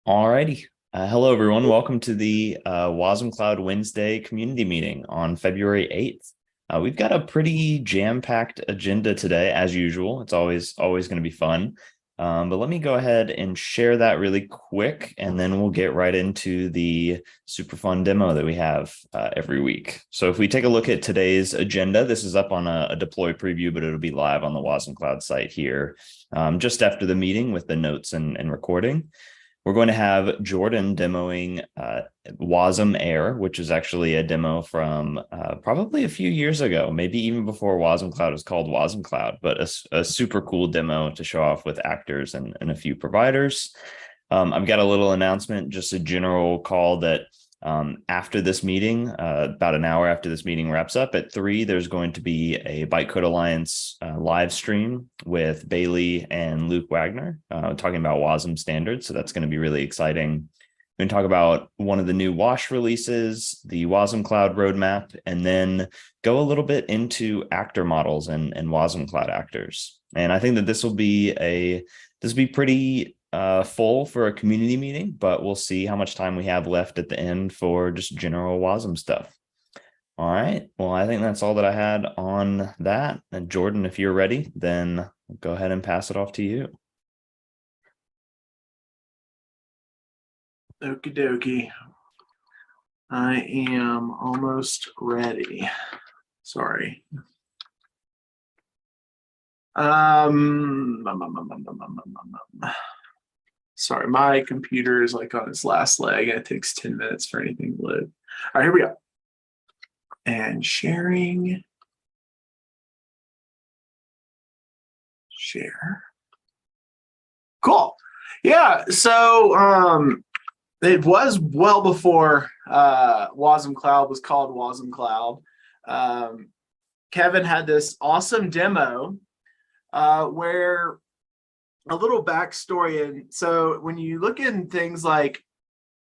Alrighty. Hello, everyone. Welcome to the wasmCloud Wednesday community meeting on February 8th. We've got a pretty jam-packed agenda today, as usual. It's always going to be fun. But let me go ahead and share that really quick, and then we'll get right into the super fun demo that we have every week. So if we take a look at today's agenda, this is up on a deploy preview, but it'll be live on the wasmCloud site here just after the meeting with the notes and recording. We're going to have Jordan demoing Wasm Air, which is actually a demo from probably a few years ago, maybe even before wasmCloud was called wasmCloud, but a super cool demo to show off with actors and a few providers. I've got a little announcement, just a general call that after this meeting, about an hour after this meeting wraps up at 3, there's going to be a Bytecode Alliance live stream with Bailey and Luke Wagner talking about WASM standards. So that's going to be really exciting. We're going to talk about one of the new WASH releases, the wasmCloud roadmap, and then go a little bit into actor models and wasmCloud actors. And I think that this will be pretty full for a community meeting, but we'll see how much time we have left at the end for just general WASM stuff. All right. Well, I think that's all that I had on that. And Jordan, if you're ready, then go ahead and pass it off to you. Okie dokie. I am almost ready. Sorry. Sorry, my computer is like on its last leg and it takes 10 minutes for anything to load. All right, here we go. And sharing. Share. Cool. Yeah, so it was well before wasmCloud was called wasmCloud. Kevin had this awesome demo where a little backstory. And so when you look in things like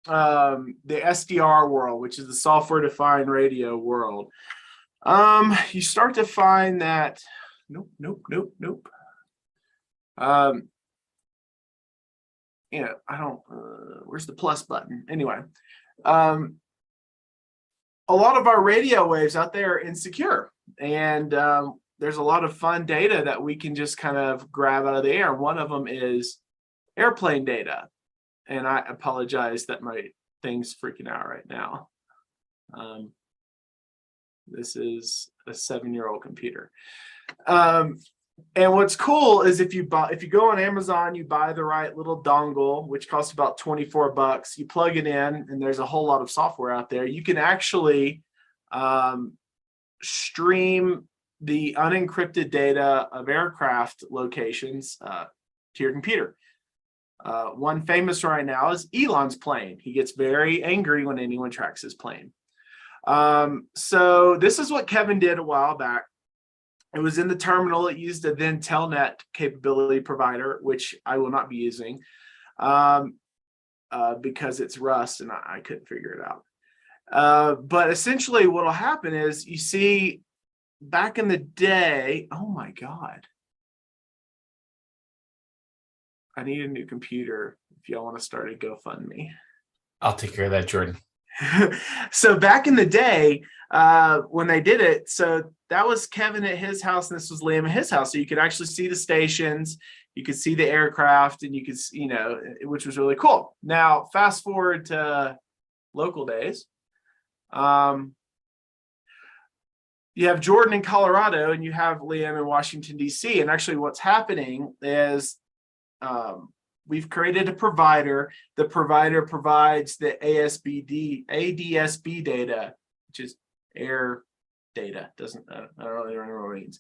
the SDR world, which is the software defined radio world, you start to find that nope. I don't where's the plus button anyway. A lot of our radio waves out there are insecure, and there's a lot of fun data that we can just kind of grab out of the air. One of them is airplane data. And I apologize that my thing's freaking out right now. This is a 7-year-old computer. And what's cool is if you go on Amazon, you buy the right little dongle, which costs about $24. You plug it in, and there's a whole lot of software out there. You can actually stream the unencrypted data of aircraft locations to your computer. One famous right now is Elon's plane. He gets very angry when anyone tracks his plane. So this is what Kevin did a while back. It was in the terminal. It used a then Telnet capability provider, which I will not be using because it's Rust and I couldn't figure it out. But essentially what will happen is you see back in the day, oh my God. I need a new computer if y'all want to start a GoFundMe. I'll take care of that, Jordan. So back in the day, when they did it, so that was Kevin at his house, and this was Liam at his house. So you could actually see the stations, you could see the aircraft, and you could, which was really cool. Now, fast forward to local days. You have Jordan in Colorado, and you have Liam in Washington, D.C. And actually what's happening is we've created a provider. The provider provides the ADSB data, which is air data. I don't really remember what it means.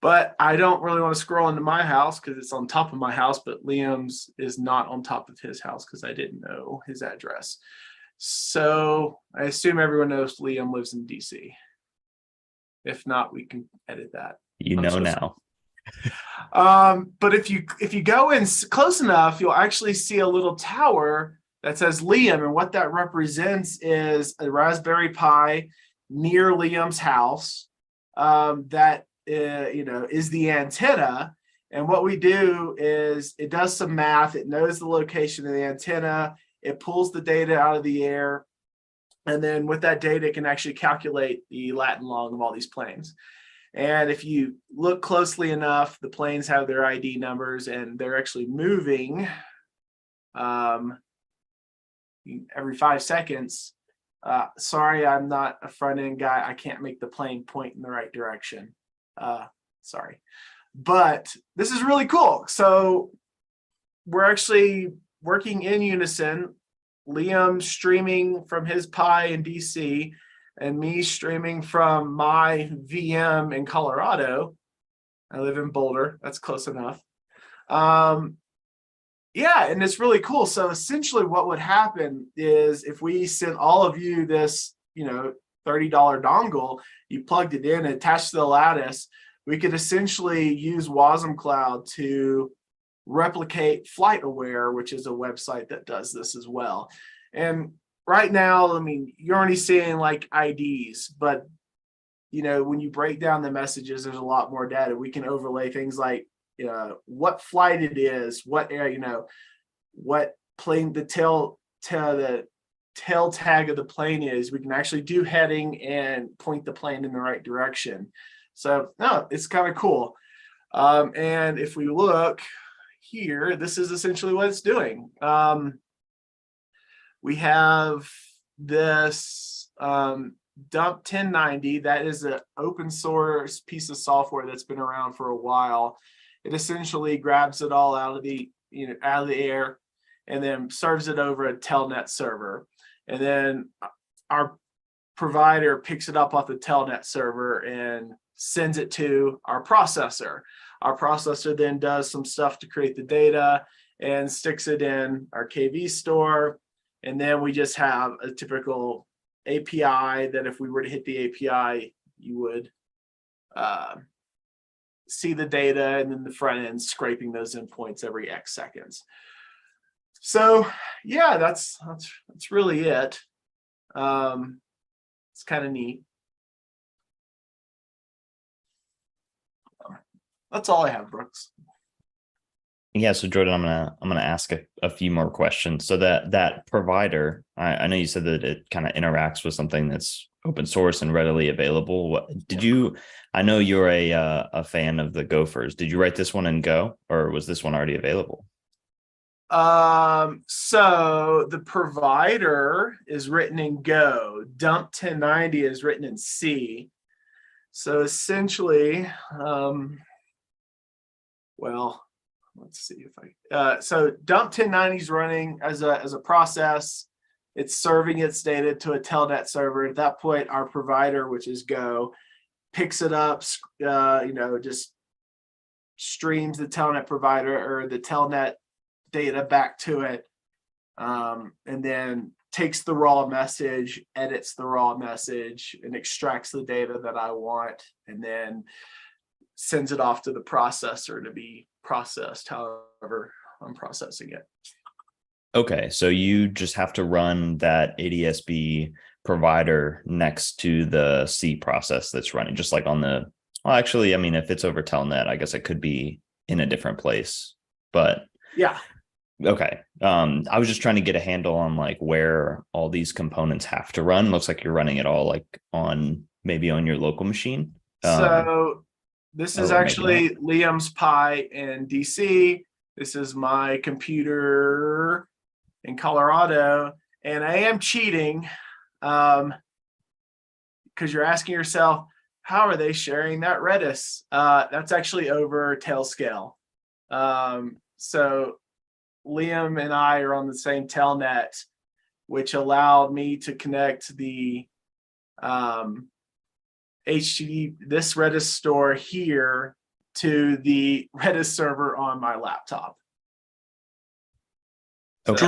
But I don't really want to scroll into my house because it's on top of my house, but Liam's is not on top of his house because I didn't know his address. So I assume everyone knows Liam lives in DC. If not, we can edit that. Now. But if you go in close enough, you'll actually see a little tower that says Liam, and what that represents is a Raspberry Pi near Liam's house. That is the antenna. And what we do is it does some math. It knows the location of the antenna. It pulls the data out of the air. And then with that data, it can actually calculate the Latin long of all these planes. And if you look closely enough, the planes have their ID numbers and they're actually moving every 5 seconds. Sorry, I'm not a front end guy. I can't make the plane point in the right direction. Sorry. But this is really cool. So we're actually working in unison. Liam streaming from his Pi in DC and me streaming from my VM in Colorado. I live in Boulder. That's close enough. Yeah, and it's really cool. So essentially what would happen is if we sent all of you this, $30 dongle, you plugged it in and attached to the Lattice, we could essentially use wasmCloud to replicate FlightAware, which is a website that does this as well. And right now, I mean, you're only seeing like IDs, but when you break down the messages, there's a lot more data. We can overlay things like what flight it is, what air, what plane the tail tag of the plane is. We can actually do heading and point the plane in the right direction. So no, it's kind of cool. And if we look here, this is essentially what it's doing. We have this Dump 1090. That is an open source piece of software that's been around for a while. It essentially grabs it all out of the air and then serves it over a telnet server. And then our provider picks it up off the telnet server and sends it to our processor. Our processor then does some stuff to create the data and sticks it in our KV store. And then we just have a typical API that if we were to hit the API, you would see the data and then the front end scraping those endpoints every X seconds. So yeah, that's really it. It's kind of neat. That's all I have, Brooks. Yeah, so Jordan, I'm gonna ask a few more questions. So that provider, I know you said that it kind of interacts with something that's open source and readily available. I know you're a fan of the Gophers. Did you write this one in Go, or was this one already available? So the provider is written in Go. Dump 1090 is written in C. So essentially, well, let's see if so Dump 1090 is running as a process. It's serving its data to a telnet server. At that point, our provider, which is Go, picks it up, just streams the telnet provider or the telnet data back to it, and then takes the raw message, edits the raw message, and extracts the data that I want, and then sends it off to the processor to be processed however I'm processing it. Okay, so you just have to run that ADSB provider next to the C process that's running, just like on the, well, actually, I mean, if it's over Telnet, I guess it could be in a different place, but yeah. Okay. I was just trying to get a handle on like where all these components have to run. Looks like you're running it all like maybe on your local machine. So this is actually Liam's Pi in DC. This is my computer in Colorado, and I am cheating because you're asking yourself, how are they sharing that Redis? That's actually over Tailscale. So Liam and I are on the same telnet, which allowed me to connect the HTTP, this Redis store here, to the Redis server on my laptop. Okay.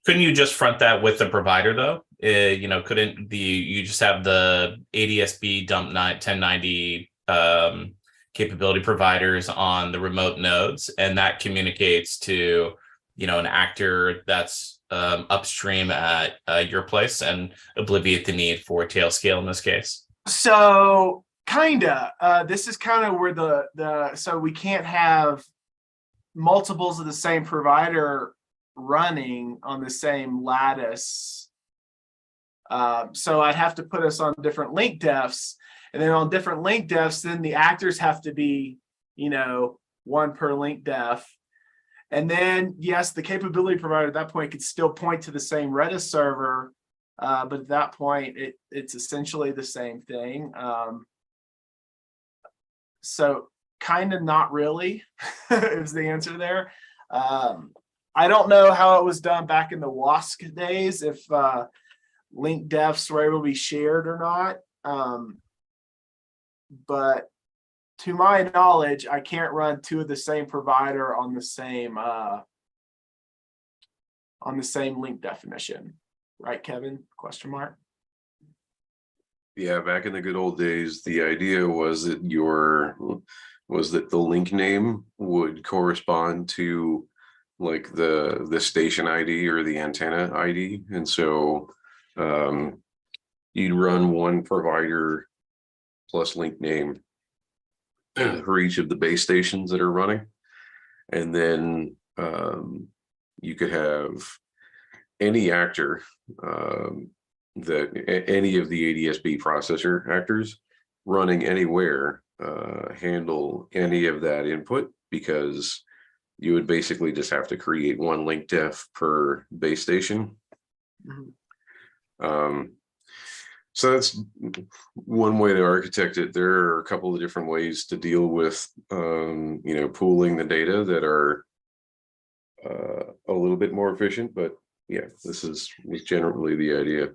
Couldn't you just front that with the provider though? Couldn't you just have the ADSB dump 1090 capability providers on the remote nodes, and that communicates to an actor that's upstream at your place and obliviate the need for Tailscale in this case? So kinda. This is kind of where so we can't have multiples of the same provider running on the same lattice. So I'd have to put us on different link defs, and then on different link defs, then the actors have to be, one per link def. And then, yes, the capability provider at that point could still point to the same Redis server, but at that point, it's essentially the same thing. So kind of not really is the answer there. I don't know how it was done back in the WASC days, if link defs were able to be shared or not. But to my knowledge, I can't run two of the same provider on the same link definition, right, Kevin? Question mark. Yeah, back in the good old days, the idea was that the link name would correspond to like the station ID or the antenna ID, and so you'd run one provider plus link name for each of the base stations that are running, and then you could have any actor that any of the ADSB processor actors running anywhere handle any of that input, because you would basically just have to create one link def per base station. Mm-hmm. So that's one way to architect it. There are a couple of different ways to deal with, pooling the data that are a little bit more efficient. But yeah, this was generally the idea.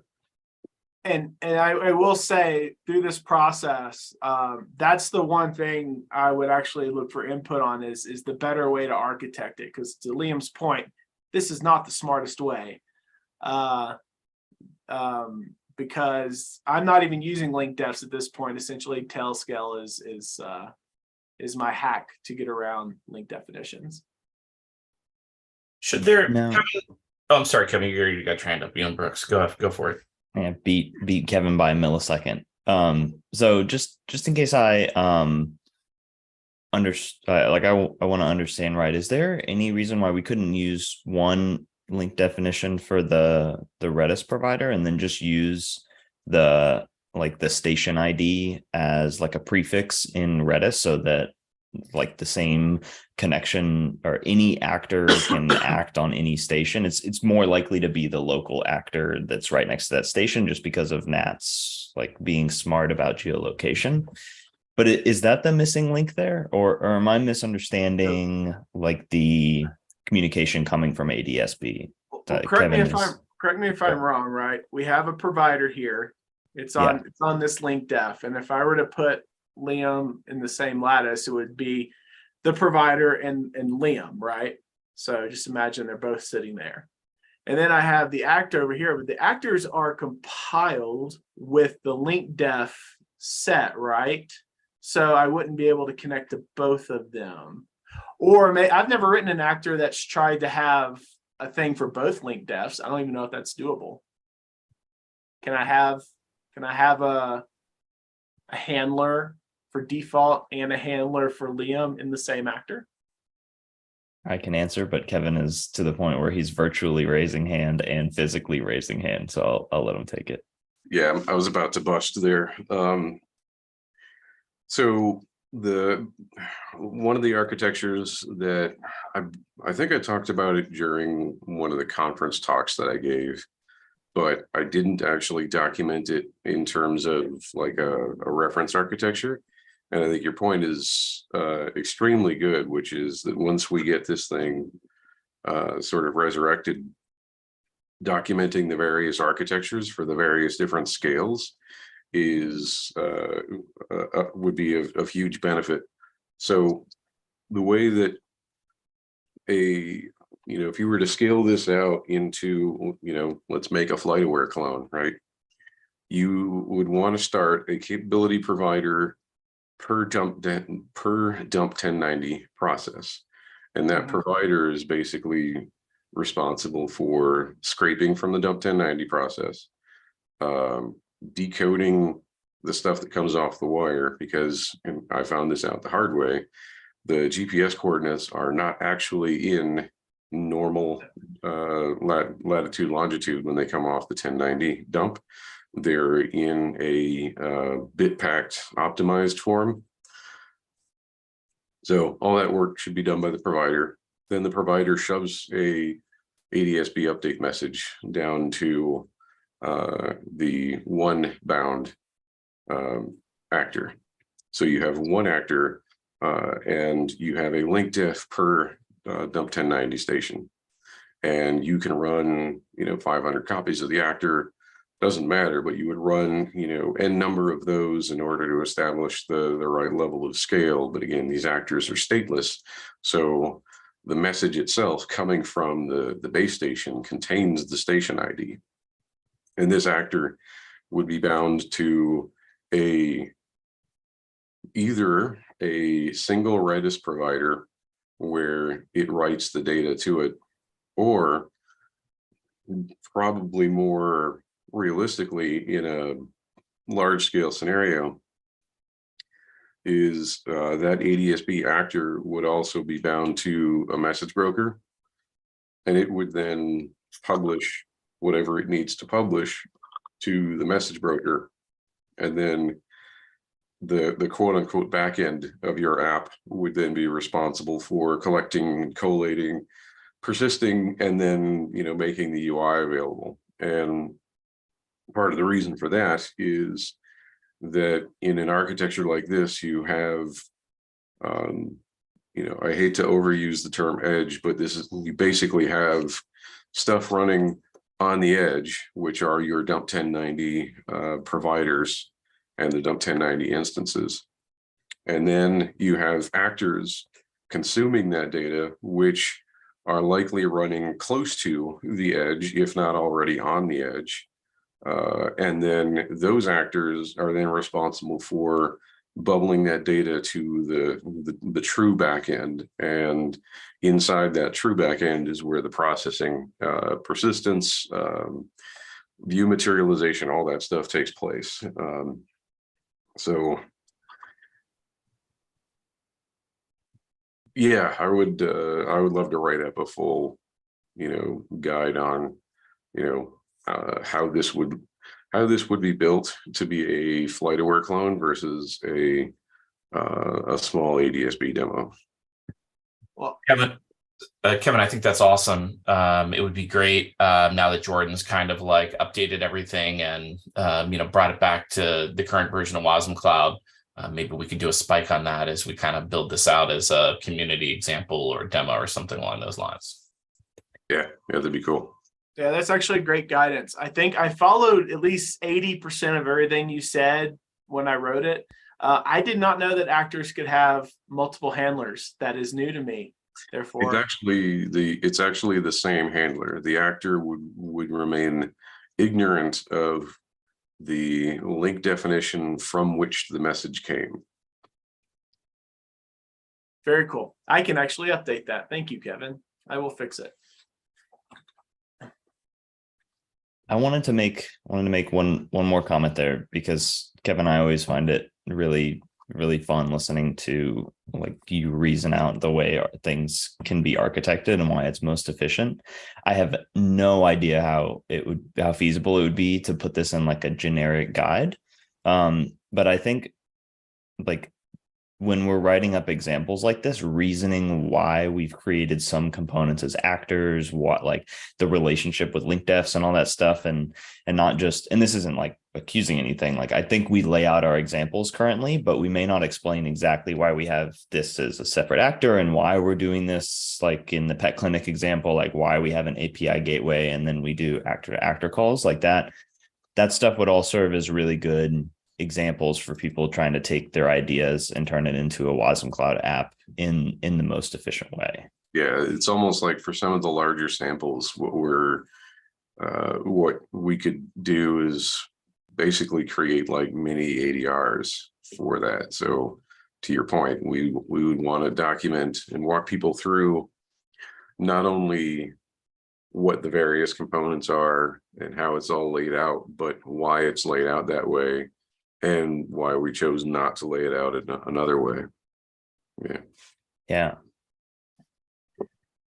And I will say, through this process, that's the one thing I would actually look for input on is the better way to architect it. Because to Liam's point, this is not the smartest way. Because I'm not even using link defs at this point. Essentially, Tailscale is my hack to get around link definitions. Should there? No. Oh, I'm sorry, Kevin. You got your hand up. Ian Brooks, go for it. Yeah, beat Kevin by a millisecond. So just in case I understand, I want to understand, right? Is there any reason why we couldn't use one link definition for the Redis provider and then just use the station ID as like a prefix in Redis, so that like the same connection or any actor can act on any station? It's more likely to be the local actor that's right next to that station, just because of NAT's like being smart about geolocation. But is that the missing link there, or am I misunderstanding like the communication coming from ADSB? Correct me if I'm wrong, right? We have a provider here. It's on this link def, and if I were to put Liam in the same lattice, it would be the provider and Liam, right? So just imagine they're both sitting there. And then I have the actor over here, but the actors are compiled with the link def set, right? So I wouldn't be able to connect to both of them. Or I've never written an actor that's tried to have a thing for both link defs. I don't even know if that's doable. Can I have a handler for default and a handler for Liam in the same actor? I can answer, but Kevin is to the point where he's virtually raising hand and physically raising hand, so I'll let him take it. Yeah, I was about to bust there. So one of the architectures that I think I talked about it during one of the conference talks that I gave, but I didn't actually document it in terms of like a reference architecture. And I think your point is extremely good, which is that once we get this thing sort of resurrected, documenting the various architectures for the various different scales is would be of huge benefit. So the way that if you were to scale this out into, let's make a FlightAware clone, right? You would want to start a capability provider per dump 1090 process, and that provider is basically responsible for scraping from the dump 1090 process, decoding the stuff that comes off the wire, because, and I found this out the hard way, the GPS coordinates are not actually in normal latitude, longitude when they come off the 1090 dump. They're in a bit packed optimized form. So all that work should be done by the provider. Then the provider shoves a ADSB update message down to the one bound actor. So you have one actor and you have a link diff per dump 1090 station. And you can run, 500 copies of the actor, doesn't matter, but you would run, n number of those in order to establish the right level of scale. But again, these actors are stateless. So the message itself coming from the base station contains the station ID. And this actor would be bound to either a single Redis provider where it writes the data to it, or probably more realistically in a large scale scenario is that ADSB actor would also be bound to a message broker, and it would then publish whatever it needs to publish to the message broker. And then the quote unquote backend of your app would then be responsible for collecting, collating, persisting, and then making the UI available. And part of the reason for that is that in an architecture like this, you have I hate to overuse the term edge, but you basically have stuff running on the edge, which are your dump 1090 providers and the dump 1090 instances. And then you have actors consuming that data, which are likely running close to the edge, if not already on the edge. And then those actors are then responsible for bubbling that data to the true backend. And inside that true backend is where the processing, persistence, view materialization, all that stuff takes place. So yeah, I would love to write up a full, guide on, how this would be built to be a flight-aware clone versus a small ADSB demo. Well, Kevin, I think that's awesome. It would be great now that Jordan's kind of like updated everything and brought it back to the current version of wasmCloud. Maybe we could do a spike on that as we kind of build this out as a community example or demo or something along those lines. Yeah, that'd be cool. Yeah, that's actually great guidance. I think I followed at least 80% of everything you said when I wrote it. I did not know that actors could have multiple handlers. That is new to me. Therefore, it's actually the same handler. The actor would remain ignorant of the link definition from which the message came. Very cool. I can actually update that. Thank you, Kevin. I will fix it. I wanted to make one more comment there, because Kevin, I always find it really fun listening to like you reason out the way things can be architected and why it's most efficient. I have no idea how feasible it would be to put this in like a generic guide. But I think like when we're writing up examples like this, reasoning why we've created some components as actors, what like the relationship with link defs and all that stuff, and not just, and this isn't like accusing anything, like I think we lay out our examples currently, but we may not explain exactly why we have this as a separate actor and why we're doing this, like in the pet clinic example, like why we have an API gateway and then we do actor to actor calls like that. That stuff would all serve as really good examples for people trying to take their ideas and turn it into a wasmCloud app in the most efficient way. Yeah, it's almost like for some of the larger samples, what we could do is basically create like mini ADRs for that. So to your point, we would want to document and walk people through not only what the various components are and how it's all laid out, but why it's laid out that way and why we chose not to lay it out in another way. Yeah.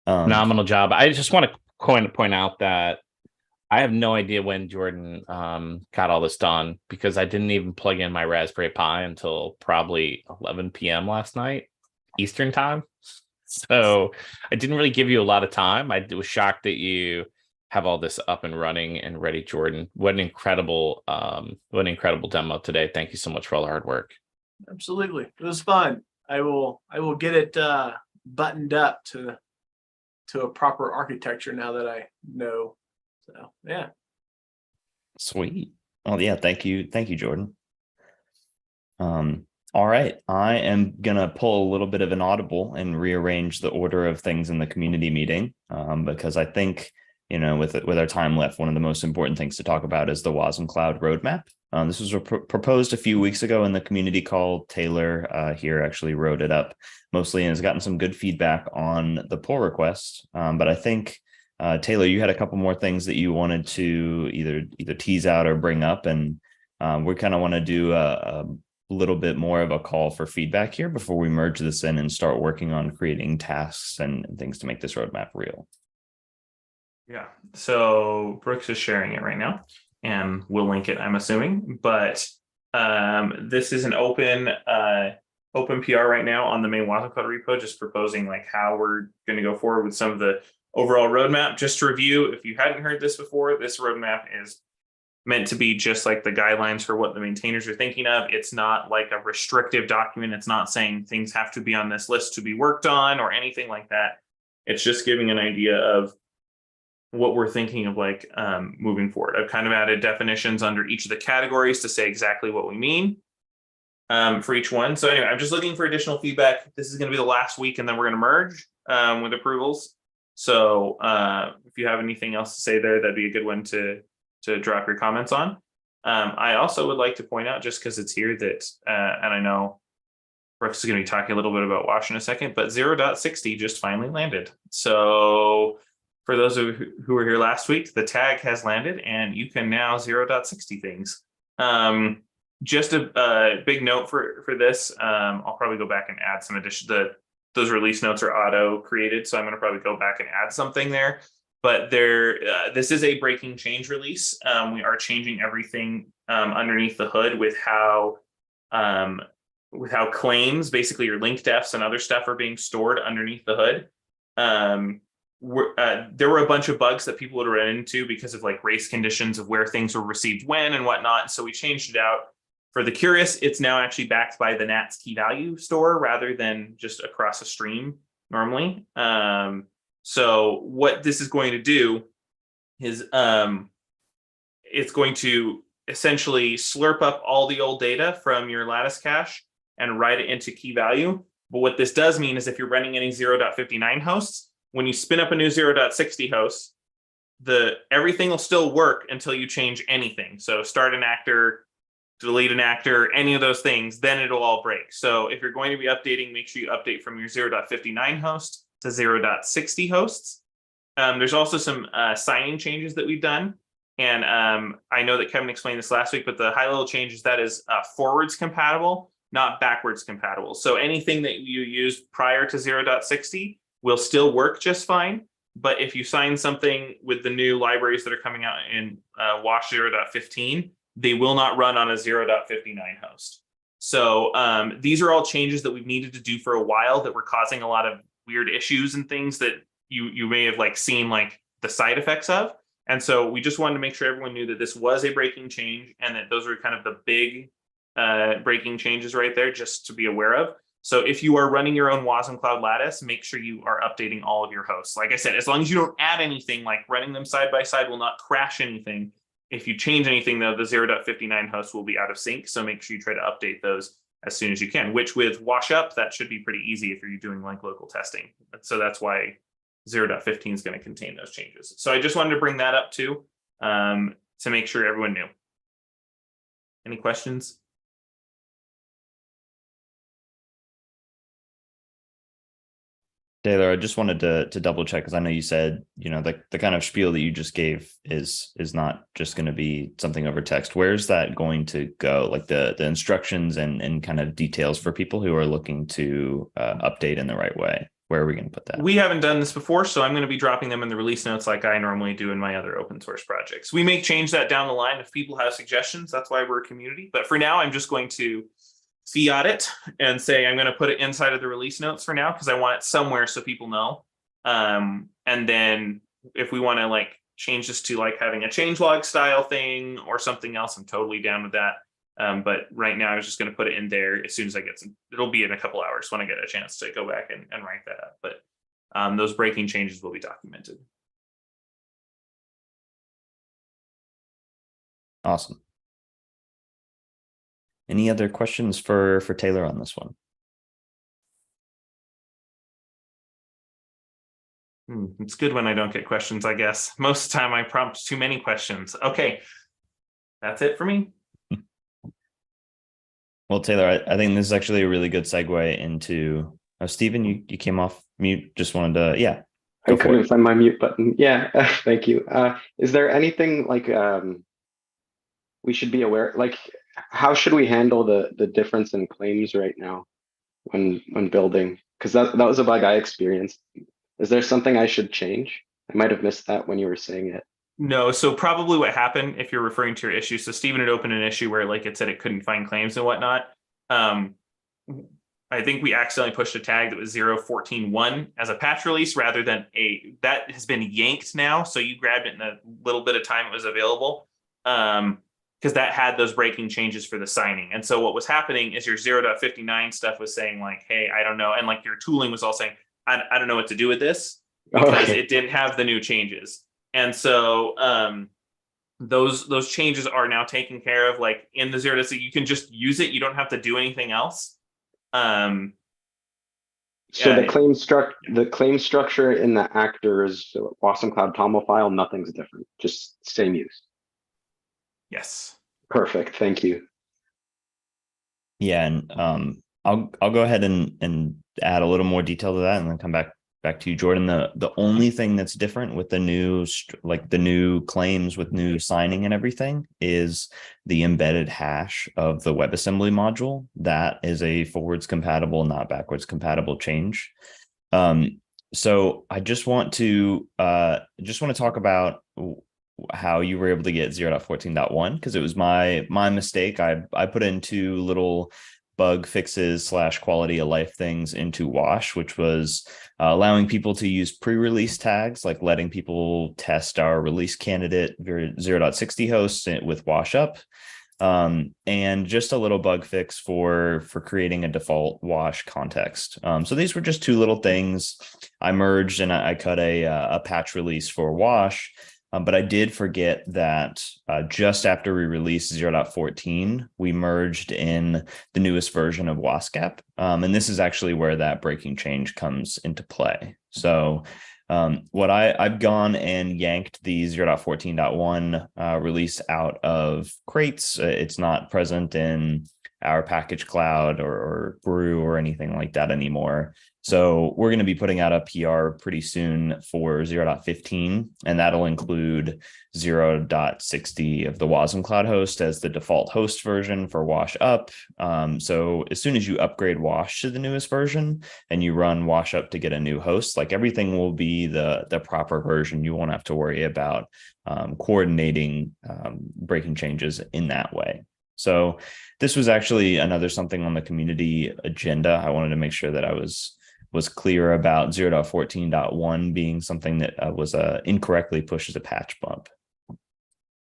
Phenomenal job. I just want to point out that I have no idea when Jordan got all this done, because I didn't even plug in my Raspberry Pi until probably 11 p.m. last night, Eastern time. So I didn't really give you a lot of time. I was shocked that you have all this up and running and ready, Jordan. What an incredible demo today. Thank you so much for all the hard work. Absolutely. It was fun. I will get it buttoned up to a proper architecture now that I know. So yeah. Sweet. Oh yeah, thank you, Jordan. All right, I am gonna pull a little bit of an audible and rearrange the order of things in the community meeting, because I think, with our time left, one of the most important things to talk about is the wasmCloud roadmap. This was proposed a few weeks ago in the community call. Taylor here actually wrote it up mostly and has gotten some good feedback on the pull request. But I think, Taylor, you had a couple more things that you wanted to either tease out or bring up, and we kind of want to do a little bit more of a call for feedback here before we merge this in and start working on creating tasks and things to make this roadmap real. Yeah, so Brooks is sharing it right now, and we'll link it, I'm assuming. But this is an open PR right now on the main wasmCloud repo, just proposing like how we're going to go forward with some of the overall roadmap. Just to review, if you hadn't heard this before, this roadmap is meant to be just like the guidelines for what the maintainers are thinking of. It's not like a restrictive document. It's not saying things have to be on this list to be worked on or anything like that. It's just giving an idea of what we're thinking of, like moving forward. I've kind of added definitions under each of the categories to say exactly what we mean for each one. So anyway, I'm just looking for additional feedback. This is going to be the last week, and then we're going to merge with approvals. So if you have anything else to say there, that'd be a good one to drop your comments on. I also would like to point out, just because it's here, that, and I know Brooks is going to be talking a little bit about Wash in a second, but 0.60 just finally landed. So for those of you who were here last week, the tag has landed, and you can now 0.60 things. Just a big note for this. I'll probably go back and add some addition. Those release notes are auto created, so I'm going to probably go back and add something there. But this is a breaking change release. We are changing everything underneath the hood with how claims, basically your link defs and other stuff, are being stored underneath the hood. There were a bunch of bugs that people would run into because of like race conditions of where things were received when and whatnot. So we changed it out. For the curious, it's now actually backed by the NATS key value store rather than just across a stream normally. So what this is going to do is it's going to essentially slurp up all the old data from your Lattice cache and write it into key value. But what this does mean is if you're running any 0.59 hosts, when you spin up a new 0.60 host, everything will still work until you change anything. So start an actor, delete an actor, any of those things, then it'll all break. So if you're going to be updating, make sure you update from your 0.59 host to 0.60 hosts. There's also some signing changes that we've done. And I know that Kevin explained this last week, but the high level change is that is forwards compatible, not backwards compatible. So anything that you used prior to 0.60 will still work just fine. But if you sign something with the new libraries that are coming out in Wash 0.15, they will not run on a 0.59 host. So these are all changes that we've needed to do for a while that were causing a lot of weird issues and things that you may have like seen like the side effects of. And so we just wanted to make sure everyone knew that this was a breaking change and that those are kind of the big breaking changes right there, just to be aware of. So if you are running your own wasmCloud Lattice, make sure you are updating all of your hosts. Like I said, as long as you don't add anything, like running them side by side will not crash anything. If you change anything though, the 0.59 hosts will be out of sync. So make sure you try to update those as soon as you can, which with wash up, that should be pretty easy if you're doing like local testing. So that's why 0.15 is going to contain those changes. So I just wanted to bring that up too, to make sure everyone knew. Any questions? Taylor, I just wanted to double check, because I know you said, the kind of spiel that you just gave is not just going to be something over text. Where's that going to go? Like the instructions and kind of details for people who are looking to update in the right way. where are we going to put that? We haven't done this before, so I'm going to be dropping them in the release notes like I normally do in my other open source projects. We may change that down the line if people have suggestions. That's why we're a community. But for now, I'm just going to fiat it and say I'm going to put it inside of the release notes for now because I want it somewhere so people know. And then if we want to like change this to like having a changelog style thing or something else, I'm totally down with that. But right now I was just going to put it in there as soon as I get some, it'll be in a couple hours when I get a chance to go back and write that up. But those breaking changes will be documented. Awesome. Any other questions for Taylor on this one? It's good when I don't get questions, I guess. Most of the time I prompt too many questions. Okay, that's it for me. Well, Taylor, I think this is actually a really good segue into Stephen, you came off mute. Just wanted to, yeah. I couldn't find my mute button. Yeah, thank you. Is there anything like we should be aware? Like, how should we handle the difference in claims right now when building? Because that was a bug I experienced. Is there something I should change? I might have missed that when you were saying it. No, so probably what happened, if you're referring to your issue, so Stephen had opened an issue where like it said it couldn't find claims and whatnot. I think we accidentally pushed a tag that was 0.14.1 as a patch release rather than that has been yanked now. So you grabbed it in a little bit of time it was available because that had those breaking changes for the signing. And so what was happening is your 0.59 stuff was saying like, hey, I don't know. And like your tooling was all saying, I don't know what to do with this because it didn't have the new changes. And so those changes are now taken care of, like in the 0.6, you can just use it. You don't have to do anything else. So the claim structure in the actors wasmCloud TOML file, nothing's different, just same use. Yes. Perfect. Thank you. Yeah, and I'll go ahead and add a little more detail to that, and then come back to you, Jordan. The only thing that's different with the new claims with new signing and everything is the embedded hash of the WebAssembly module. That is a forwards compatible, not backwards compatible change. So I just want to talk about how you were able to get 0.14.1 because it was my mistake. I put in two little bug fixes / quality of life things into Wash, which was allowing people to use pre-release tags, like letting people test our release candidate 0.60 hosts with Wash up, and just a little bug fix for creating a default Wash context. So these were just two little things I merged, and I cut a patch release for Wash. But I did forget that just after we released 0.14, we merged in the newest version of wascap. And this is actually where that breaking change comes into play. So what I've gone and yanked the 0.14.1 release out of crates. It's not present in our package cloud or brew or anything like that anymore. So we're going to be putting out a PR pretty soon for 0.15, and that'll include 0.60 of the wasmCloud host as the default host version for Wash up. So as soon as you upgrade Wash to the newest version and you run Wash up to get a new host, like everything will be the proper version. You won't have to worry about coordinating breaking changes in that way. So this was actually another something on the community agenda. I wanted to make sure that I was clear about 0.14.1 being something that was incorrectly pushed as a patch bump.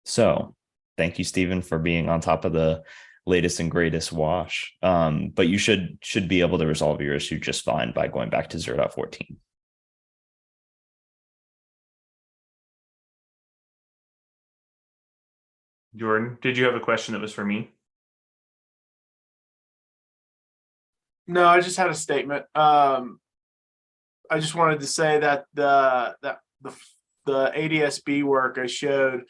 So thank you, Stephen, for being on top of the latest and greatest Wash. But you should be able to resolve your issue just fine by going back to 0.14. Jordan, did you have a question that was for me? No, I just had a statement. I just wanted to say that the ADSB work I showed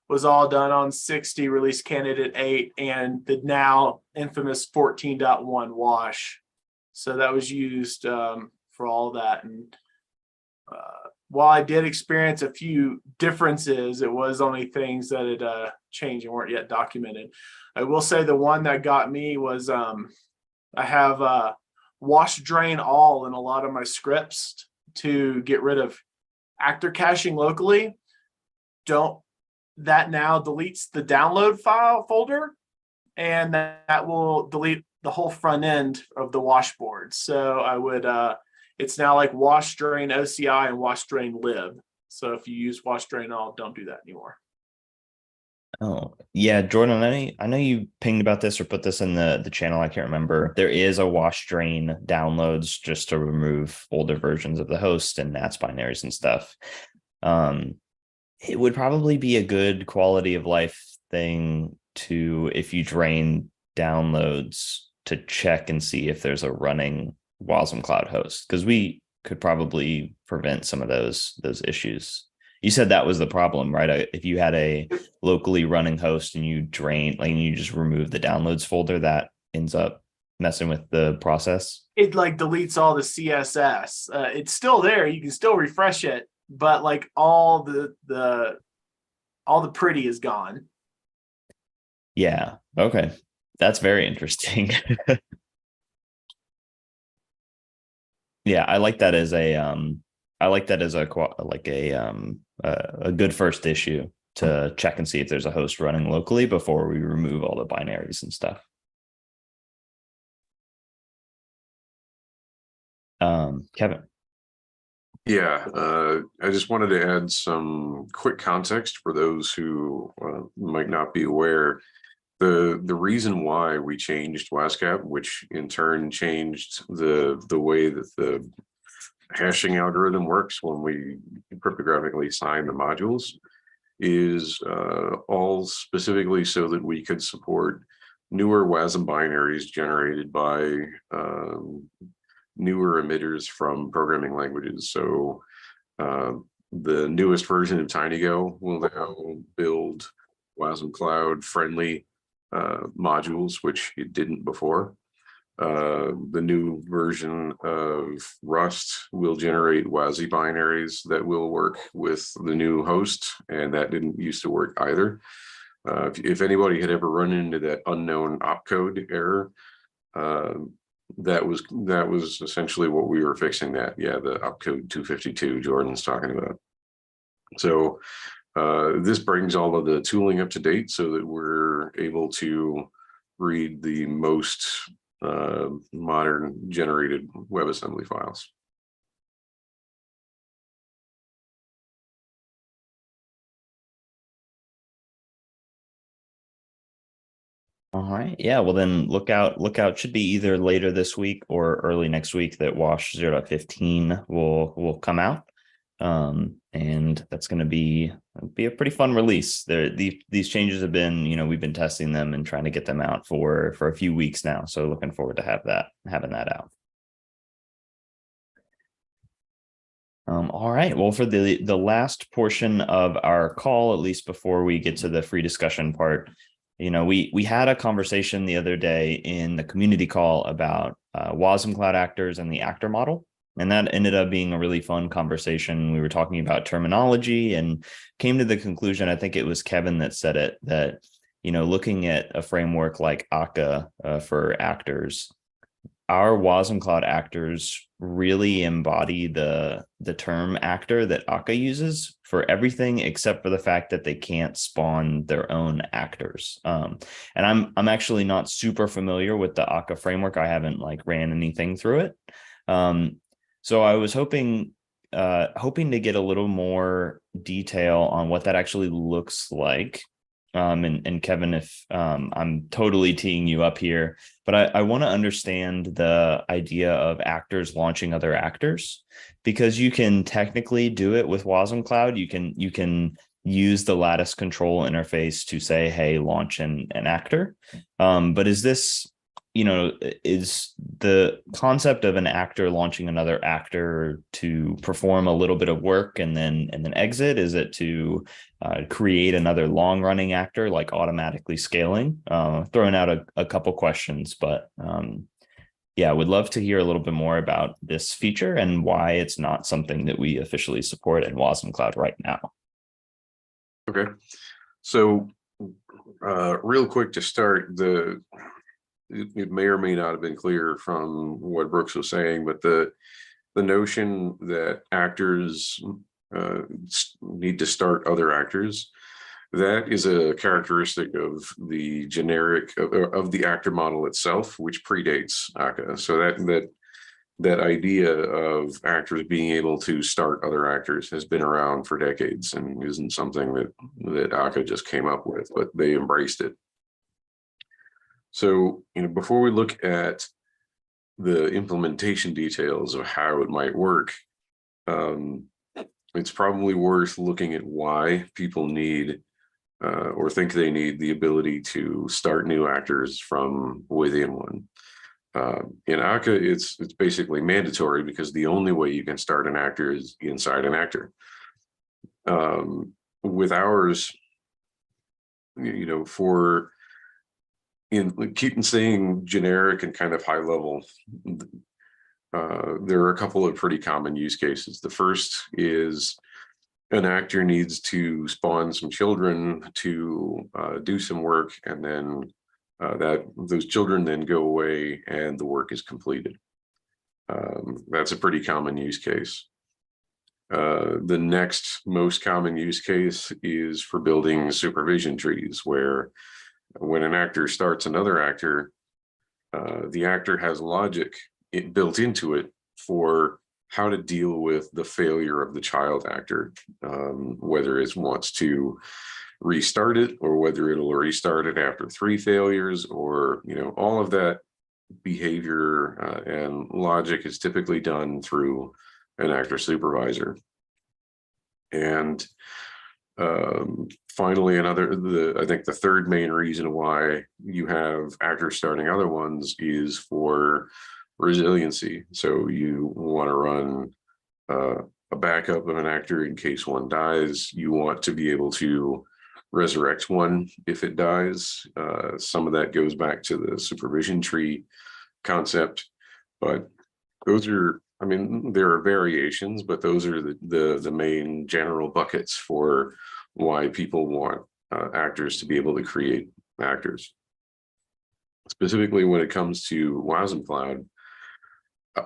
was all done on 60 release candidate 8 and the now infamous 14.1 Wash. So that was used for all that. And while I did experience a few differences, it was only things that had changed and weren't yet documented. I will say the one that got me was I have wash drain all in a lot of my scripts to get rid of actor caching locally. That now deletes the download file folder, and that will delete the whole front end of the washboard. So I would, it's now like wash drain OCI and wash drain lib. So if you use wash drain all, don't do that anymore. Oh, yeah, Jordan, I know you pinged about this or put this in the channel. I can't remember. There is a wash drain downloads just to remove older versions of the host and NATS binaries and stuff. It would probably be a good quality of life thing to, if you drain downloads, to check and see if there's a running wasmCloud host, because we could probably prevent some of those issues. You said that was the problem, right? If you had a locally running host and you drain, like you just remove the downloads folder, that ends up messing with the process. It like deletes all the CSS. It's still there. You can still refresh it, but like all the pretty is gone. Yeah. Okay. That's very interesting. Yeah, I like that as a a good first issue to check and see if there's a host running locally before we remove all the binaries and stuff. Kevin. Yeah, I just wanted to add some quick context for those who might not be aware. The reason why we changed WASCAP, which in turn changed the way that the hashing algorithm works when we cryptographically sign the modules, is all specifically so that we could support newer WASM binaries generated by newer emitters from programming languages. So the newest version of TinyGo will now build wasmCloud friendly modules, which it didn't before. The new version of Rust will generate WASI binaries that will work with the new host, and that didn't used to work either. If anybody had ever run into that unknown opcode error, that was essentially what we were fixing. That, yeah, the opcode 252 Jordan's talking about. So this brings all of the tooling up to date so that we're able to read the most modern generated WebAssembly files. All right. Yeah. Well, then look out. Should be either later this week or early next week that Wash 0.15 will come out. And that's going to be a pretty fun release. These changes have been, we've been testing them and trying to get them out for a few weeks now. So looking forward to having that out. All right. Well, for the last portion of our call, at least before we get to the free discussion part, we had a conversation the other day in the community call about wasmCloud actors and the actor model. And that ended up being a really fun conversation. We were talking about terminology and came to the conclusion, I think it was Kevin that said it, that, looking at a framework like Akka for actors, our wasmCloud actors really embody the term actor that Akka uses for everything except for the fact that they can't spawn their own actors. And I'm actually not super familiar with the Akka framework. I haven't ran anything through it. So I was hoping to get a little more detail on what that actually looks like. And Kevin, if I'm totally teeing you up here, but I want to understand the idea of actors launching other actors, because you can technically do it with wasmCloud. You can use the lattice control interface to say, hey, launch an actor. But is this, is the concept of an actor launching another actor to perform a little bit of work and then exit? Is it to create another long running actor, like automatically scaling? Throwing out a couple questions, but yeah, would love to hear a little bit more about this feature and why it's not something that we officially support in wasmCloud right now. Okay, so real quick to start, it may or may not have been clear from what Brooks was saying, but the notion that actors need to start other actors, that is a characteristic of the generic of the actor model itself, which predates ACA. So that idea of actors being able to start other actors has been around for decades and isn't something that ACA just came up with, but they embraced it. So, before we look at the implementation details of how it might work, it's probably worth looking at why people need or think they need the ability to start new actors from within one. In ACA, it's basically mandatory because the only way you can start an actor is inside an actor. With ours, for keeping saying generic and kind of high level, there are a couple of pretty common use cases. The first is an actor needs to spawn some children to do some work, and then those children then go away and the work is completed. That's a pretty common use case. The next most common use case is for building supervision trees, where when an actor starts another actor, the actor has logic built into it for how to deal with the failure of the child actor, whether it wants to restart it or whether it'll restart it after 3 failures, or all of that behavior and logic is typically done through an actor supervisor. And finally, I think the third main reason why you have actors starting other ones is for resiliency. So you want to run a backup of an actor in case one dies. You want to be able to resurrect one if it dies. Some of that goes back to the supervision tree concept, but those are, there are variations, but those are the main general buckets for why people want actors to be able to create actors. Specifically, when it comes to wasmCloud,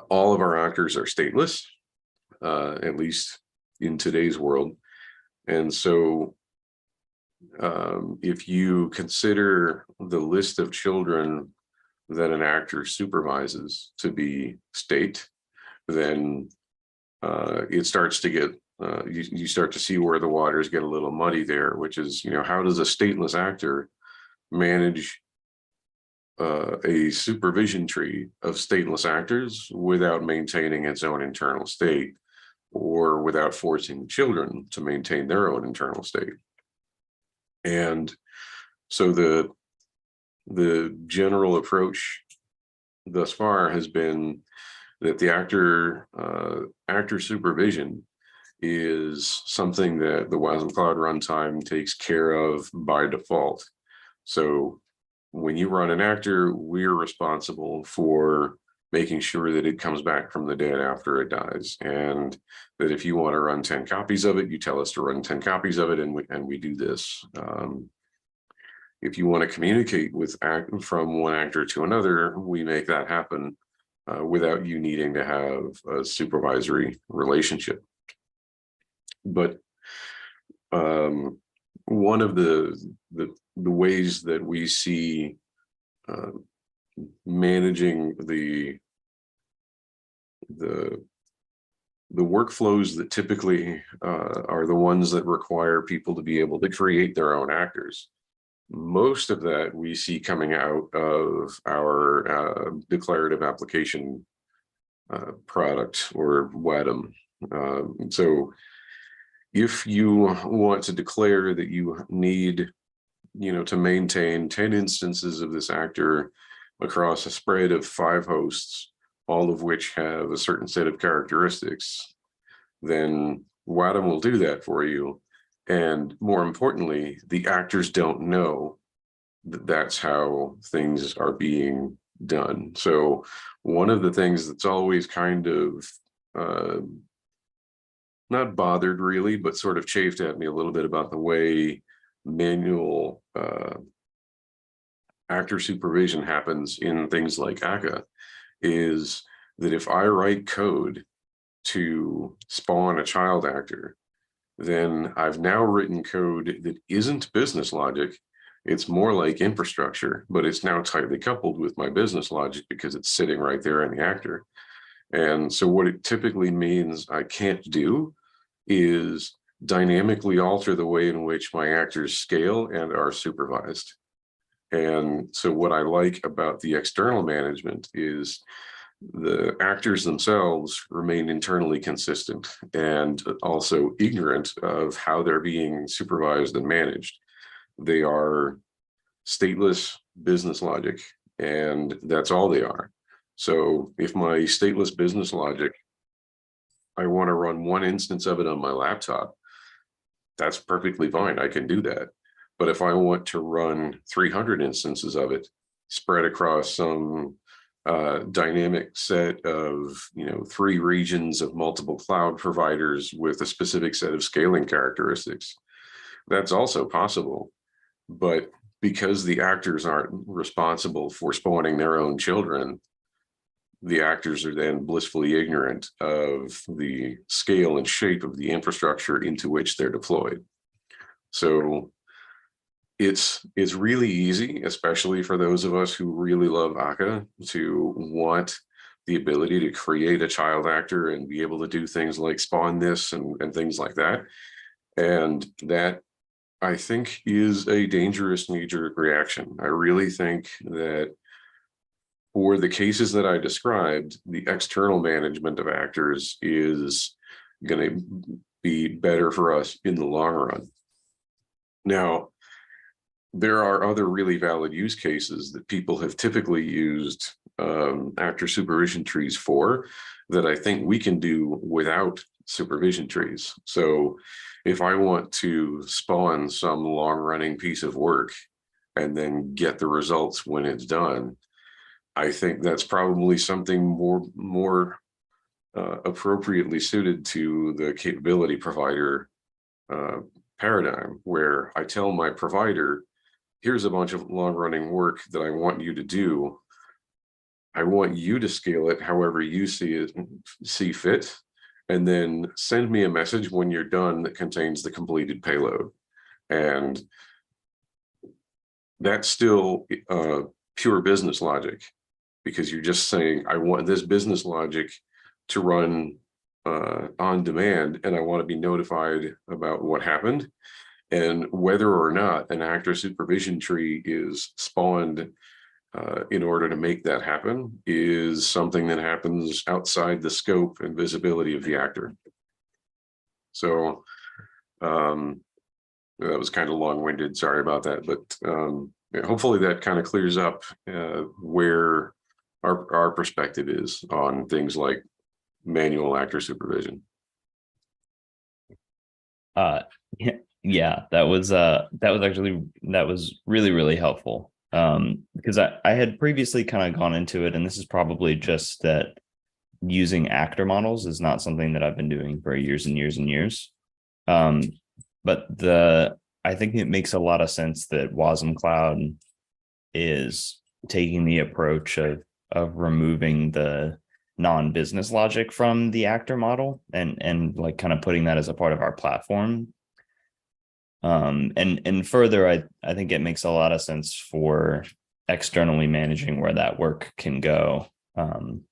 all of our actors are stateless, at least in today's world. And so if you consider the list of children that an actor supervises to be state, then it starts to get, you start to see where the waters get a little muddy there, which is, how does a stateless actor manage a supervision tree of stateless actors without maintaining its own internal state, or without forcing children to maintain their own internal state? And so the general approach thus far has been that the actor supervision is something that the wasmCloud runtime takes care of by default. So when you run an actor, we're responsible for making sure that it comes back from the dead after it dies, and that if you want to run 10 copies of it, you tell us to run 10 copies of it, and we do this. If you want to communicate from one actor to another, we make that happen without you needing to have a supervisory relationship. But one of the ways that we see managing the workflows that typically are the ones that require people to be able to create their own actors, most of that we see coming out of our declarative application product, or WADM. So if you want to declare that you need, to maintain 10 instances of this actor across a spread of 5 hosts, all of which have a certain set of characteristics, then WADM will do that for you. And more importantly, the actors don't know that that's how things are being done. So one of the things that's always kind of not bothered really, but sort of chafed at me a little bit about the way manual actor supervision happens in things like ACA is that if I write code to spawn a child actor, then I've now written code that isn't business logic. It's more like infrastructure, but it's now tightly coupled with my business logic because it's sitting right there in the actor. And so what it typically means I can't do is dynamically alter the way in which my actors scale and are supervised. And so what I like about the external management is the actors themselves remain internally consistent and also ignorant of how they're being supervised and managed. They are stateless business logic, and that's all they are. So if my stateless business logic, I want to run one instance of it on my laptop, that's perfectly fine. I can do that. But if I want to run 300 instances of it spread across some dynamic set of 3 regions of multiple cloud providers with a specific set of scaling characteristics, that's also possible. But because the actors aren't responsible for spawning their own children, the actors are then blissfully ignorant of the scale and shape of the infrastructure into which they're deployed. So it's really easy, especially for those of us who really love ACA, to want the ability to create a child actor and be able to do things like spawn this and things like that. And that, I think, is a dangerous knee-jerk reaction. I really think that for the cases that I described, the external management of actors is going to be better for us in the long run. Now, there are other really valid use cases that people have typically used actor supervision trees for that I think we can do without supervision trees. So if I want to spawn some long-running piece of work and then get the results when it's done, I think that's probably something more appropriately suited to the capability provider paradigm, where I tell my provider, here's a bunch of long-running work that I want you to do. I want you to scale it however you see fit, and then send me a message when you're done that contains the completed payload. And that's still pure business logic, because you're just saying, I want this business logic to run on demand, and I want to be notified about what happened. And whether or not an actor supervision tree is spawned in order to make that happen is something that happens outside the scope and visibility of the actor. So that was kind of long-winded, sorry about that, but hopefully that kind of clears up where our perspective is on things like manual actor supervision. Yeah, that was really, really helpful. Because I had previously kind of gone into it, and this is probably just that using actor models is not something that I've been doing for years and years and years. But I think it makes a lot of sense that wasmCloud is taking the approach of removing the non-business logic from the actor model and like kind of putting that as a part of our platform. And further, I think it makes a lot of sense for externally managing where that work can go. And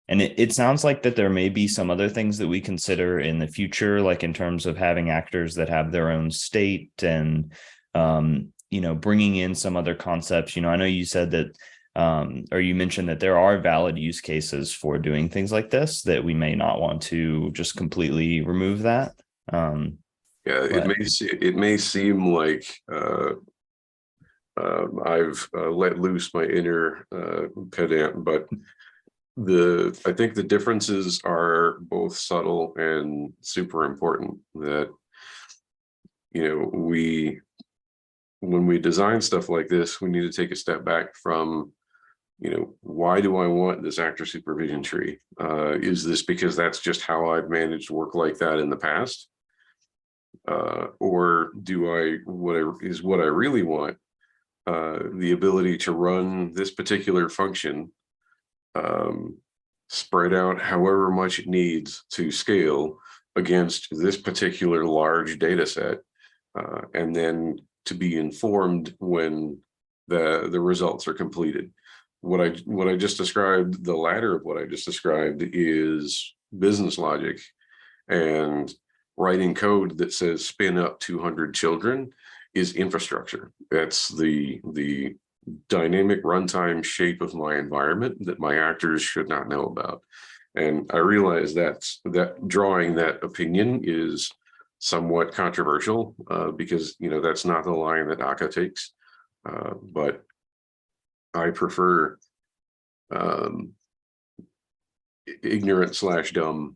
it sounds like that there may be some other things that we consider in the future, like in terms of having actors that have their own state and, bringing in some other concepts. I know you said that, or you mentioned that there are valid use cases for doing things like this, that we may not want to just completely remove that. Yeah, it may seem like I've let loose my inner pedant, but I think the differences are both subtle and super important. That when we design stuff like this, we need to take a step back from why do I want this actor supervision tree? Is this because that's just how I've managed work like that in the past? Or what I really want the ability to run this particular function, spread out however much it needs to scale against this particular large data set, and then to be informed when the results are completed. What I just described, the latter of what I just described, is business logic, and writing code that says spin up 200 children is infrastructure. That's the dynamic runtime shape of my environment that my actors should not know about. And I realize that drawing that opinion is somewhat controversial, because that's not the line that Akka takes, but I prefer ignorant / dumb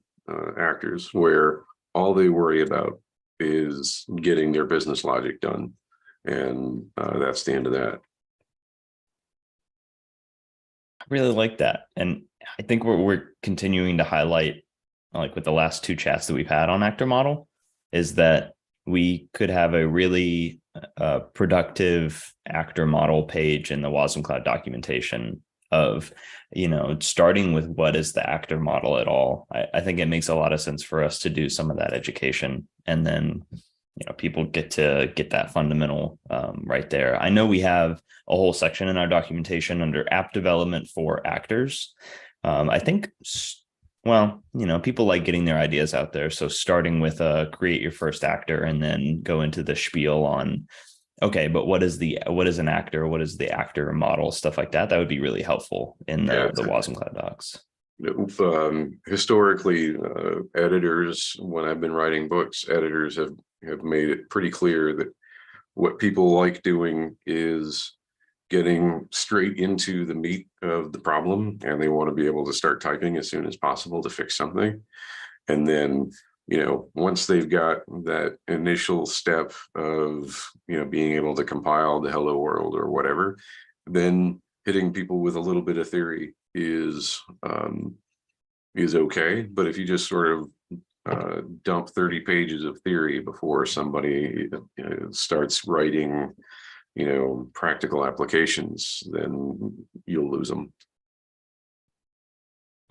actors, where all they worry about is getting their business logic done, and that's the end of that. I really like that. And I think we're continuing to highlight, like with the last two chats that we've had on actor model, is that we could have a really productive actor model page in the wasmCloud documentation of, starting with what is the actor model at all. I think it makes a lot of sense for us to do some of that education, and then people get to get that fundamental right there. I know we have a whole section in our documentation under app development for actors. I think, people like getting their ideas out there. So starting with create your first actor, and then go into the spiel on, okay, but what is an actor? What is the actor model? Stuff like that. That would be really helpful in the wasmCloud docs. Historically, editors, when I've been writing books, editors have made it pretty clear that what people like doing is getting straight into the meat of the problem, and they want to be able to start typing as soon as possible to fix something. And then, once they've got that initial step of, being able to compile the hello world or whatever, then hitting people with a little bit of theory is okay. But if you just sort of dump 30 pages of theory before somebody starts writing, practical applications, then you'll lose them.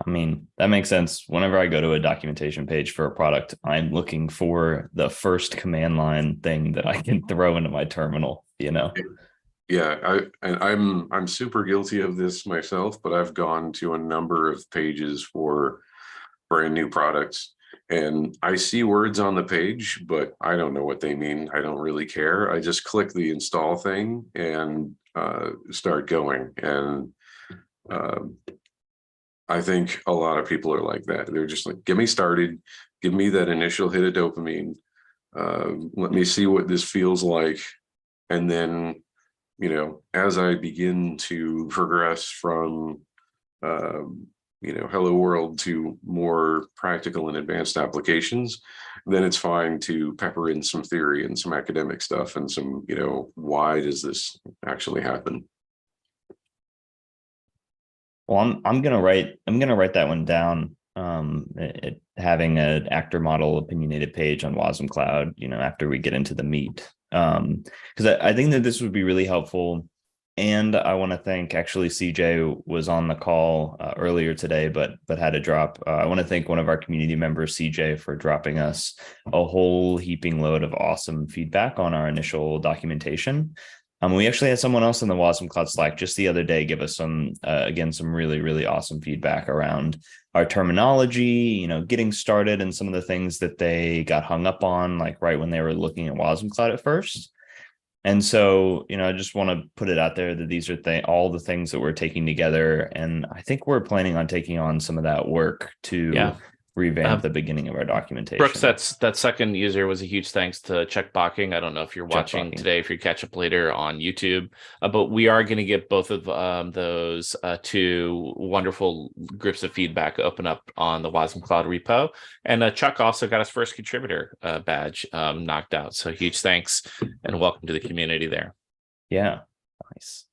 I mean, that makes sense. Whenever I go to a documentation page for a product, I'm looking for the first command line thing that I can throw into my terminal, Yeah, I'm super guilty of this myself, but I've gone to a number of pages for brand new products, and I see words on the page, but I don't know what they mean. I don't really care. I just click the install thing and start going. And I think a lot of people are like that. They're just like, get me started, give me that initial hit of dopamine, let me see what this feels like, and then as I begin to progress from hello world to more practical and advanced applications, then it's fine to pepper in some theory and some academic stuff and some why does this actually happen. Well, I'm gonna write that one down. Having an actor model opinionated page on wasmCloud, after we get into the meat, because I think that this would be really helpful. And I want to thank, actually, CJ was on the call earlier today, but had to drop. I want to thank one of our community members, CJ, for dropping us a whole heaping load of awesome feedback on our initial documentation. We actually had someone else in the wasmCloud Slack just the other day give us some really, really awesome feedback around our terminology, getting started, and some of the things that they got hung up on, like right when they were looking at wasmCloud at first. And so, I just want to put it out there that these are all the things that we're taking together. And I think we're planning on taking on some of that work to revamp the beginning of our documentation. Brooks, that second user was a huge thanks to Check Bocking. I don't know if you're watching today, if you catch up later on YouTube, but we are going to get both of those two wonderful groups of feedback open up on the wasmCloud repo. And Chuck also got his first contributor badge knocked out. So huge thanks and welcome to the community there. Yeah, nice.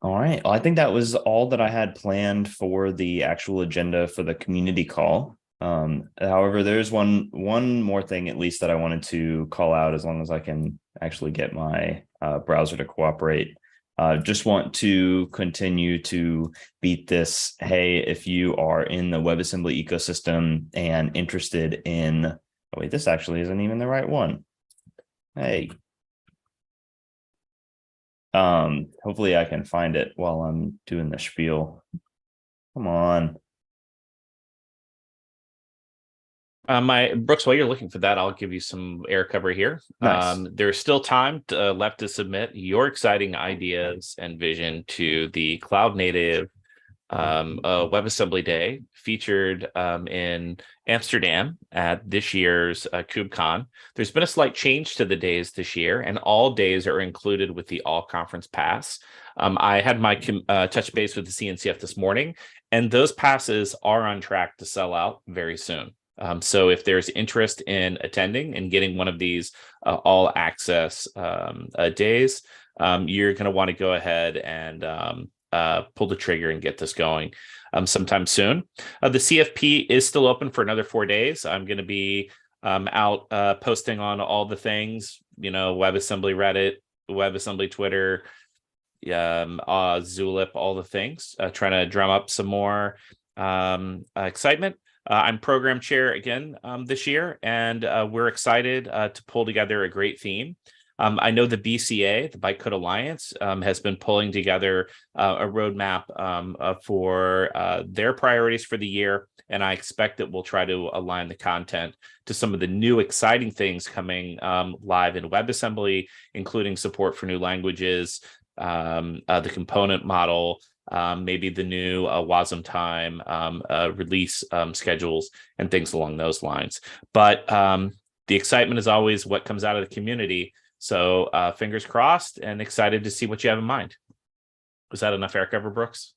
All right. Well, I think that was all that I had planned for the actual agenda for the community call. However, there's one more thing, at least, that I wanted to call out, as long as I can actually get my browser to cooperate. Just want to continue to beat this. Hey, if you are in the WebAssembly ecosystem and interested in, oh wait, this actually isn't even the right one. Hey. Hopefully I can find it while I'm doing the spiel. Come on. Brooks, while you're looking for that, I'll give you some air cover here. Nice. There's still time left to submit your exciting ideas and vision to the Cloud Native WebAssembly Day featured in Amsterdam at this year's KubeCon. There's been a slight change to the days this year, and all days are included with the all conference pass. I had my touch base with the CNCF this morning, and those passes are on track to sell out very soon. So if there's interest in attending and getting one of these all access days, you're going to want to go ahead and pull the trigger and get this going sometime soon. The CFP is still open for another 4 days. I'm going to be out posting on all the things, WebAssembly Reddit, WebAssembly Twitter, Zulip, all the things, trying to drum up some more excitement. I'm program chair again this year, and we're excited to pull together a great theme. I know the BCA, the Bytecode Alliance, has been pulling together a roadmap for their priorities for the year, and I expect that we'll try to align the content to some of the new exciting things coming live in WebAssembly, including support for new languages, the component model, maybe the new WASM time release schedules and things along those lines. But the excitement is always what comes out of the community. So fingers crossed and excited to see what you have in mind. Was that enough air cover, Brooks?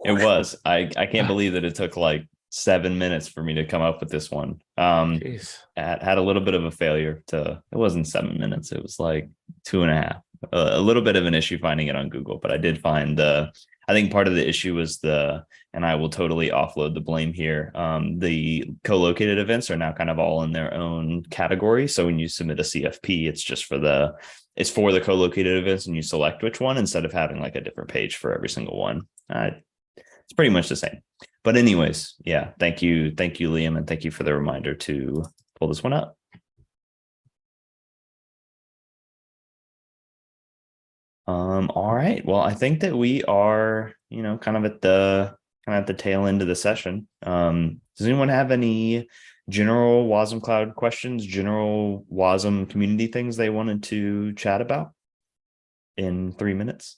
It was. I can't believe that it took like 7 minutes for me to come up with this one. Had a little bit of a failure it wasn't 7 minutes. It was like 2.5. A little bit of an issue finding it on Google, but I did find I think part of the issue was and I will totally offload the blame here. The co-located events are now kind of all in their own category. So when you submit a CFP, it's just for the co-located events, and you select which one instead of having like a different page for every single one. It's pretty much the same. But anyways, yeah, thank you, Liam, and thank you for the reminder to pull this one up. All right. Well, I think that we are, kind of at the tail end of the session. Does anyone have any general wasmCloud questions, general WASM community things they wanted to chat about in 3 minutes?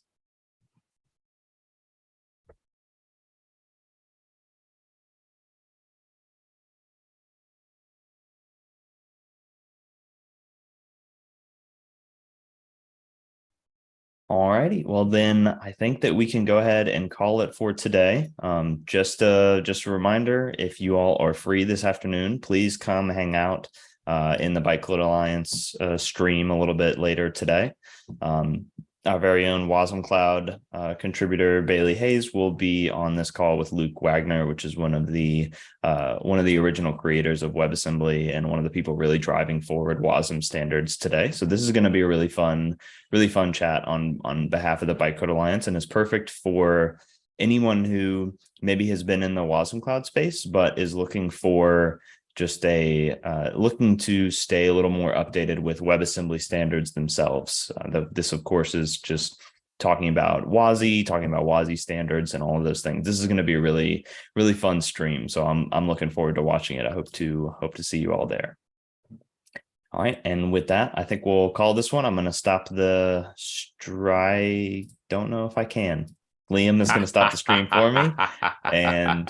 All righty. Well, then I think that we can go ahead and call it for today. Just a reminder, if you all are free this afternoon, please come hang out in the WebAssembly Alliance stream a little bit later today. Our very own wasmCloud contributor Bailey Hayes will be on this call with Luke Wagner, which is one of the original creators of WebAssembly and one of the people really driving forward WASM standards today. So this is going to be a really fun chat on behalf of the Bytecode Alliance, and is perfect for anyone who maybe has been in the wasmCloud space but is looking for just looking to stay a little more updated with WebAssembly standards themselves. This, of course, is just talking about WASI standards and all of those things. This is going to be a really, really fun stream. So I'm looking forward to watching it. I hope to see you all there. All right. And with that, I think we'll call this one. I'm going to stop the Don't know if I can. Liam is going to stop the stream for me. And